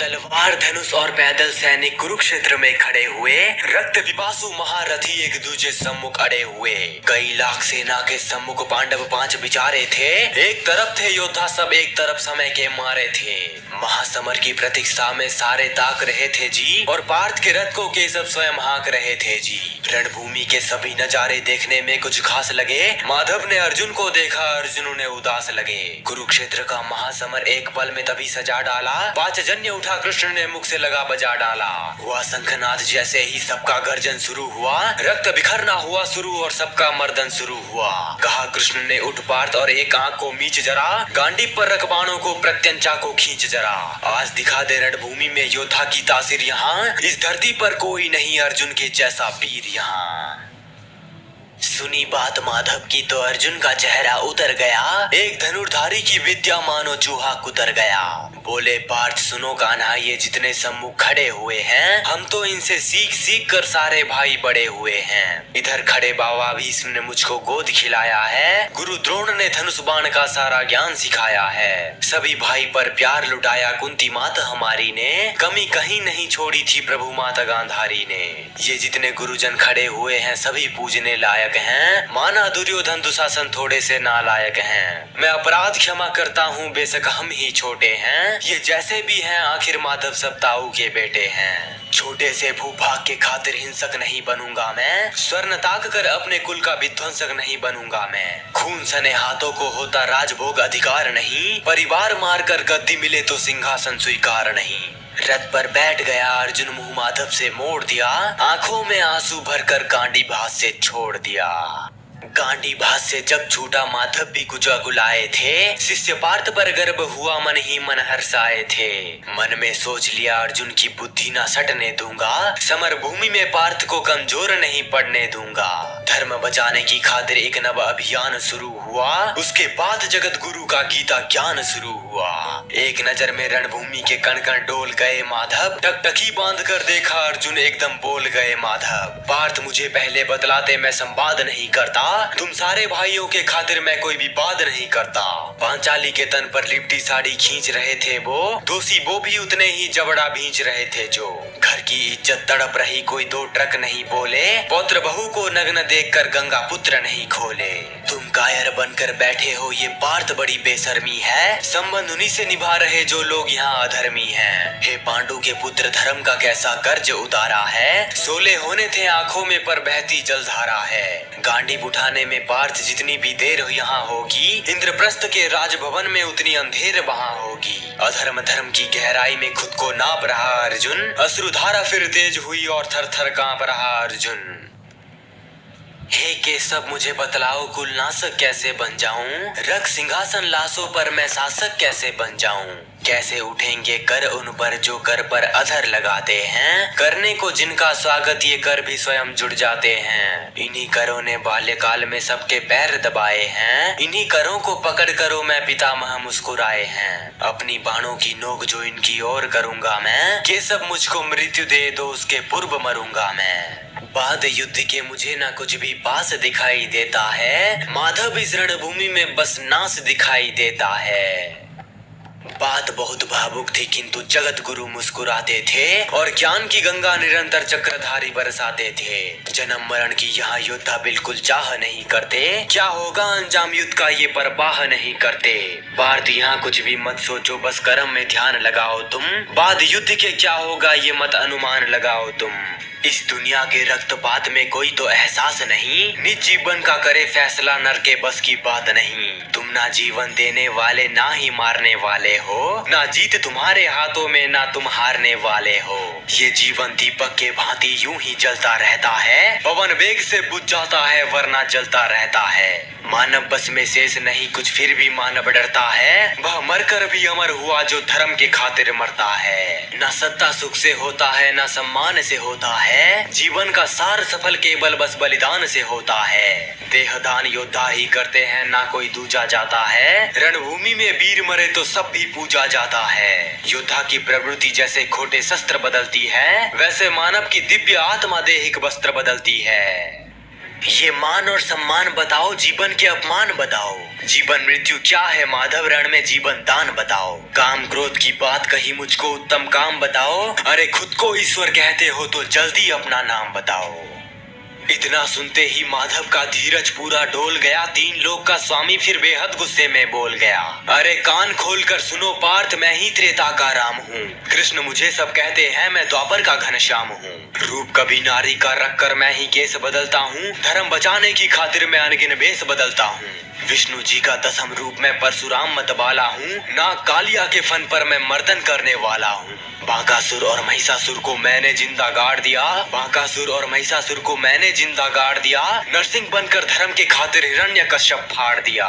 तलवार धनुष और पैदल सैनिक कुरुक्षेत्र में खड़े हुए। रक्त पिपासु महारथी एक दूजे सम्मुख अड़े हुए। कई लाख सेना के सम्मुख पांडव पांच बिचारे थे। एक तरफ थे योद्धा सब, एक तरफ समय के मारे थे। महासमर की प्रतीक्षा में सारे ताक रहे थे जी, और पार्थ के रथ को केशव स्वयं हाँक रहे थे जी। रणभूमि के सभी नजारे देखने में कुछ खास लगे। माधव ने अर्जुन को देखा, अर्जुन ने उदास लगे। कुरुक्षेत्र का महासमर एक पल में तभी सजा डाला। पांचजन्य उठा कृष्ण ने मुख से लगा बजा डाला। हुआ शंखनाद जैसे ही सबका गर्जन शुरू हुआ। रक्त बिखरना हुआ शुरू और सबका मर्दन शुरू हुआ। कहा कृष्ण ने, उठ पार्थ और एक आंख को मीच जरा, गांडीव पर रख बाणों को प्रत्यंचा को खींच जरा। आज दिखा दे रणभूमि में योद्धा की तासीर यहाँ। इस धरती पर कोई नहीं अर्जुन के जैसा वीर यहाँ। सुनी बात माधव की तो अर्जुन का चेहरा उतर गया। एक धनुर्धारी की विद्या मानो चूहा कुतर गया। बोले पार्थ सुनो कान्हा, ये जितने सम्मुख खड़े हुए हैं, हम तो इनसे सीख सीख कर सारे भाई बड़े हुए हैं। इधर खड़े बाबा भीष्म ने मुझको गोद खिलाया है। गुरु द्रोण ने धनुष बाण का सारा ज्ञान सिखाया है। सभी भाई पर प्यार लुटाया कुंती माता हमारी ने। कमी कहीं नहीं छोड़ी थी प्रभु माता गांधारी ने। ये जितने गुरुजन खड़े हुए हैं सभी पूजने लायक हैं। माना दुर्योधन दुशासन थोड़े से नालायक हैं। मैं अपराध क्षमा करता हूँ बेशक हम ही छोटे हैं। ये जैसे भी हैं आखिर माधव सब ताऊ के बेटे हैं। छोटे से भूभाग के खातिर हिंसक नहीं बनूंगा मैं। स्वर्ण ताक कर अपने कुल का विध्वंसक नहीं बनूंगा मैं। खून सने हाथों को होता राजभोग अधिकार नहीं। परिवार मार कर गद्दी मिले तो सिंहासन स्वीकार नहीं। रथ पर बैठ गया अर्जुन, मुंह माधव से मोड़ दिया। आंखों में आंसू भरकर गांडी भास से छोड़ दिया। गांडी भास से जब छूटा माधव भी गुलाए थे। शिष्य पार्थ पर गर्व हुआ मन ही मन हर्षाए थे। मन में सोच लिया अर्जुन की बुद्धि ना सटने दूंगा। समर भूमि में पार्थ को कमजोर नहीं पड़ने दूंगा। धर्म बचाने की खातिर एक नव अभियान शुरू हुआ। उसके बाद जगत गुरु का गीता ज्ञान शुरू हुआ। एक नजर में रणभूमि के कण कण डोल गए माधव। टकटकी बांध कर देखा अर्जुन, एकदम बोल गए माधव। पार्थ मुझे पहले बतलाते मैं संवाद नहीं करता। तुम सारे भाइयों के खातिर मैं कोई विवाद नहीं करता। पांचाली के तन पर लिपटी साड़ी खींच रहे थे वो। दोषी वो भी उतने ही जबड़ा भींच रहे थे जो। घर की इज्जत तड़प रही, कोई दो ट्रक नहीं बोले। पौत्र बहू को नग्न देखकर गंगा पुत्र नहीं खोले। तुम कायर बनकर बैठे हो, ये पार्थ बड़ी बेशर्मी है। संबंध उन्हीं से निभा रहे जो लोग यहाँ अधर्मी हैं। हे पांडु के पुत्र, धर्म का कैसा कर्ज उतारा है। सोले होने थे आंखों में पर बहती जलधारा है। गांडी उठाने में पार्थ जितनी भी देर यहाँ होगी, इंद्रप्रस्थ के राजभवन में उतनी अंधेर वहाँ होगी। अधर्म धर्म की गहराई में खुद को नाप रहा अर्जुन। अश्रुधारा फिर तेज हुई और थर थर कांप रहा अर्जुन। हे केशव मुझे बतलाओ, कुलनाशक कैसे बन जाऊं। रख सिंहासन लाशों पर मैं शासक कैसे बन जाऊं। कैसे उठेंगे कर उन पर जो कर पर अधर लगाते हैं। करने को जिनका स्वागत ये कर भी स्वयं जुड़ जाते हैं। इन्हीं करों ने बाल्यकाल में सबके पैर दबाए हैं। इन्हीं करों को पकड़ करो मैं पितामह मुस्कुराए हैं। अपनी बाणों की नोक जो इनकी ओर करूंगा मैं। केशव मुझको मृत्यु दे दो, उसके पूर्व मरूंगा मैं। बाद युद्ध के मुझे ना कुछ भी पास दिखाई देता है। माधव इस रणभूमि में बस नाश दिखाई देता है। बात बहुत भावुक थी किंतु जगत गुरु मुस्कुराते थे और ज्ञान की गंगा निरंतर चक्रधारी बरसाते थे। जन्म मरण की यहाँ योद्धा बिल्कुल चाह नहीं करते। क्या होगा अंजाम युद्ध का ये परवाह नहीं करते। पार्थ यहाँ कुछ भी मत सोचो, बस कर्म में ध्यान लगाओ तुम। बाद युद्ध के क्या होगा ये मत अनुमान लगाओ तुम। इस दुनिया के रक्तपात में कोई तो एहसास नहीं। निज जीवन का करे फैसला, नर के बस की बात नहीं। तुम ना जीवन देने वाले ना ही मारने वाले हो। ना जीत तुम्हारे हाथों में ना तुम हारने वाले हो। ये जीवन दीपक के भांति यूं ही जलता रहता है। पवन वेग से बुझ जाता है वरना जलता रहता है। मानव बस में शेष नहीं कुछ, फिर भी मानव डरता है। वह मरकर भी अमर हुआ जो धर्म के खातिर मरता है। ना सत्ता सुख से होता है ना सम्मान से होता है। जीवन का सार सफल केवल बस बलिदान से होता है। देहदान योद्धा ही करते हैं ना कोई दूजा जाता है। रणभूमि में वीर मरे तो सब भी पूजा जाता है। योद्धा की प्रवृत्ति जैसे खोटे शस्त्र बदलती है, वैसे मानव की दिव्य आत्मा देहिक वस्त्र बदलती है। ये मान और सम्मान बताओ, जीवन के अपमान बताओ। जीवन मृत्यु क्या है माधव, रण में जीवन दान बताओ। काम क्रोध की बात कही, मुझको उत्तम काम बताओ। अरे खुद को ईश्वर कहते हो तो जल्दी अपना नाम बताओ। इतना सुनते ही माधव का धीरज पूरा डोल गया। तीन लोक का स्वामी फिर बेहद गुस्से में बोल गया, अरे कान खोल कर सुनो पार्थ, मैं ही त्रेता का राम हूँ। कृष्ण मुझे सब कहते हैं, मैं द्वापर का घनश्याम हूँ। रूप कभी नारी का रख कर मैं ही केस बदलता हूँ। धर्म बचाने की खातिर मैं अनगिन भेष बदलता हूँ। विष्णु जी का दसम रूप मैं परशुराम मतवाला हूँ। नाग कालिया के फन पर मैं मर्दन करने वाला हूँ। बांकासुर और महिषासुर को मैंने जिंदा गाड़ दिया। बांकासुर और महिषासुर को मैंने जिंदा गाड़ दिया। नरसिंह बनकर धर्म के खातिर हिरण्यकश्यप फाड़ दिया।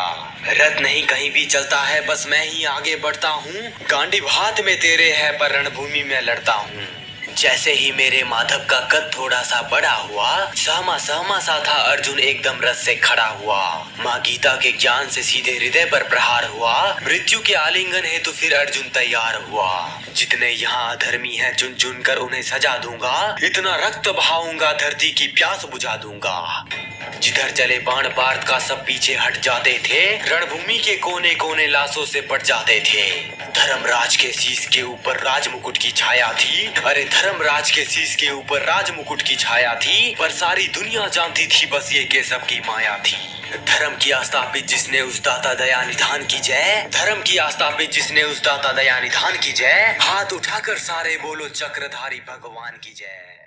रथ नहीं कहीं भी चलता है, बस मैं ही आगे बढ़ता हूँ। गांडीव हाथ में तेरे है, पर रणभूमि में लड़ता हूँ। जैसे ही मेरे माधव का कद थोड़ा सा बड़ा हुआ, सहमा सहमा सा था अर्जुन एकदम रथ से खड़ा हुआ। माँ गीता के ज्ञान से सीधे हृदय पर प्रहार हुआ। मृत्यु के आलिंगन है तो फिर अर्जुन तैयार हुआ। जितने यहाँ अधर्मी हैं चुन चुन कर उन्हें सजा दूंगा। इतना रक्त बहाऊंगा धरती की प्यास बुझा दूंगा। जिधर चले बाण पार्थ का सब पीछे हट जाते थे। रणभूमि के कोने कोने लाशों से पट जाते थे। धर्मराज के शीश के ऊपर राज मुकुट की छाया थी। अरे धर्मराज के शीश के ऊपर राज मुकुट की छाया थी, पर सारी दुनिया जानती थी बस ये केशव की माया थी। धर्म की आस्थापित जिसने उस दाता दया निधान की जय। धर्म की आस्थापित जिसने उस दाता दया निधान की जय। हाथ उठाकर सारे बोलो चक्रधारी भगवान की जय।